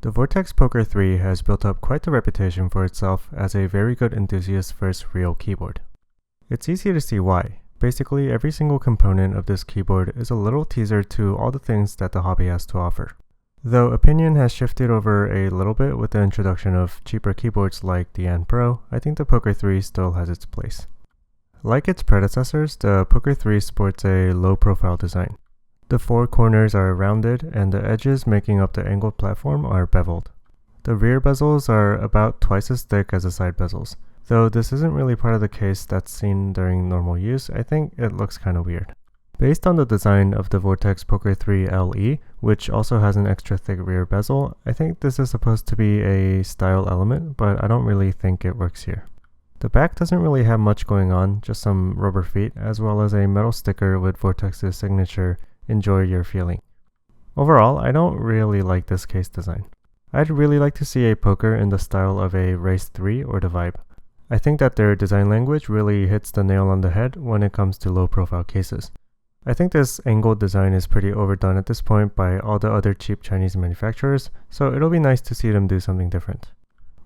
The Vortex Poker 3 has built up quite the reputation for itself as a very good enthusiast first real keyboard. It's easy to see why. Basically, every single component of this keyboard is a little teaser to all the things that the hobby has to offer. Though opinion has shifted over a little bit with the introduction of cheaper keyboards like the N Pro, I think the Poker 3 still has its place. Like its predecessors, the Poker 3 sports a low-profile design. The four corners are rounded, and the edges making up the angled platform are beveled. The rear bezels are about twice as thick as the side bezels. Though this isn't really part of the case that's seen during normal use, I think it looks kinda weird. Based on the design of the Vortex Poker 3 LE, which also has an extra thick rear bezel, I think this is supposed to be a style element, but I don't really think it works here. The back doesn't really have much going on, just some rubber feet, as well as a metal sticker with Vortex's signature "Enjoy your feeling." Overall, I don't really like this case design. I'd really like to see a poker in the style of a Race 3 or the Vibe. I think that their design language really hits the nail on the head when it comes to low-profile cases. I think this angled design is pretty overdone at this point by all the other cheap Chinese manufacturers, so it'll be nice to see them do something different.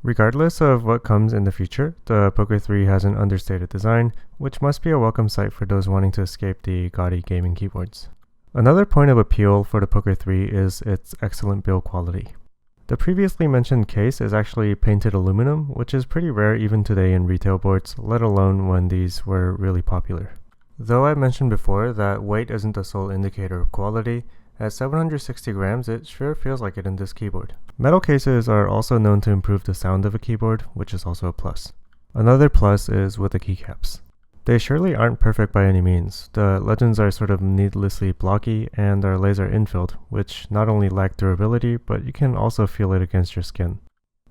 Regardless of what comes in the future, the Poker 3 has an understated design, which must be a welcome sight for those wanting to escape the gaudy gaming keyboards. Another point of appeal for the Poker 3 is its excellent build quality. The previously mentioned case is actually painted aluminum, which is pretty rare even today in retail boards, let alone when these were really popular. Though I mentioned before that weight isn't the sole indicator of quality, at 760 grams it sure feels like it in this keyboard. Metal cases are also known to improve the sound of a keyboard, which is also a plus. Another plus is with the keycaps. They surely aren't perfect by any means. The legends are sort of needlessly blocky and are laser infilled, which not only lack durability, but you can also feel it against your skin.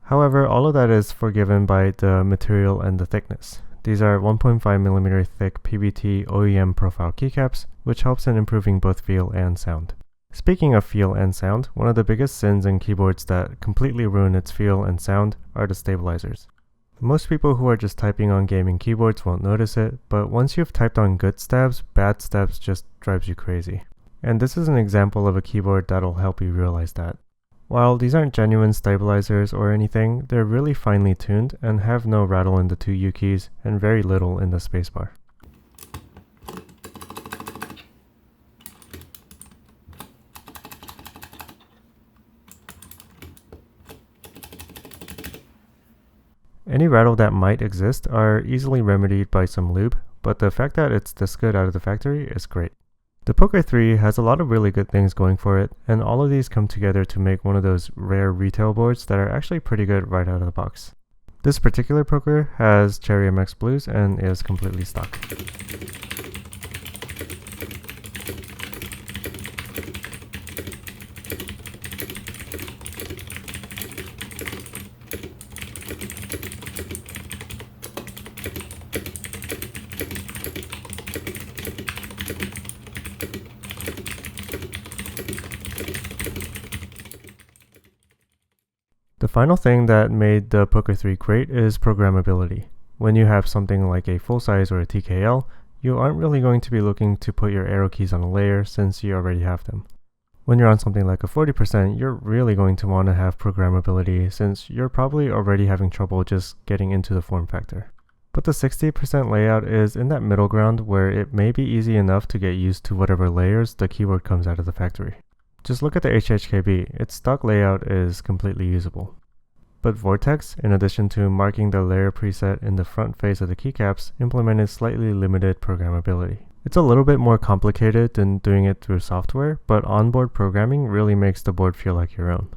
However, all of that is forgiven by the material and the thickness. These are 1.5mm thick PBT OEM profile keycaps, which helps in improving both feel and sound. Speaking of feel and sound, one of the biggest sins in keyboards that completely ruin its feel and sound are the stabilizers. Most people who are just typing on gaming keyboards won't notice it, but once you've typed on good stabs, bad stabs just drives you crazy. And this is an example of a keyboard that'll help you realize that. While these aren't genuine stabilizers or anything, they're really finely tuned and have no rattle in the two U keys and very little in the spacebar. Any rattle that might exist are easily remedied by some lube, but the fact that it's this good out of the factory is great. The Poker 3 has a lot of really good things going for it, and all of these come together to make one of those rare retail boards that are actually pretty good right out of the box. This particular poker has Cherry MX Blues and is completely stock. The final thing that made the Poker 3 great is programmability. When you have something like a full-size or a TKL, you aren't really going to be looking to put your arrow keys on a layer since you already have them. When you're on something like a 40%, you're really going to want to have programmability since you're probably already having trouble just getting into the form factor. But the 60% layout is in that middle ground where it may be easy enough to get used to whatever layers the keyboard comes out of the factory. Just look at the HHKB, its stock layout is completely usable. But Vortex, in addition to marking the layer preset in the front face of the keycaps, implemented slightly limited programmability. It's a little bit more complicated than doing it through software, but onboard programming really makes the board feel like your own.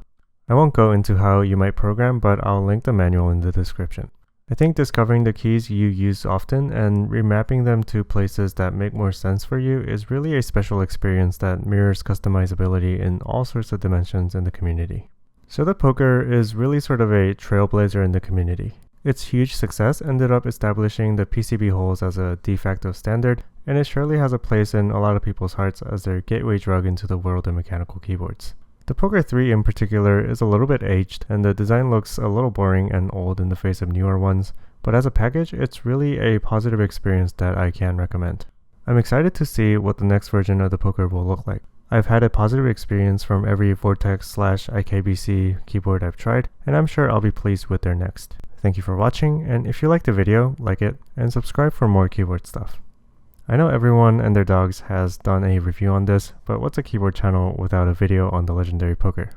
I won't go into how you might program, but I'll link the manual in the description. I think discovering the keys you use often and remapping them to places that make more sense for you is really a special experience that mirrors customizability in all sorts of dimensions in the community. So the Poker is really sort of a trailblazer in the community. Its huge success ended up establishing the PCB holes as a de facto standard, and it surely has a place in a lot of people's hearts as their gateway drug into the world of mechanical keyboards. The Poker 3 in particular is a little bit aged, and the design looks a little boring and old in the face of newer ones, but as a package, it's really a positive experience that I can recommend. I'm excited to see what the next version of the Poker will look like. I've had a positive experience from every Vortex/IKBC keyboard I've tried, and I'm sure I'll be pleased with their next. Thank you for watching, and if you liked the video, like it, and subscribe for more keyboard stuff. I know everyone and their dogs has done a review on this, but what's a keyboard channel without a video on the legendary poker?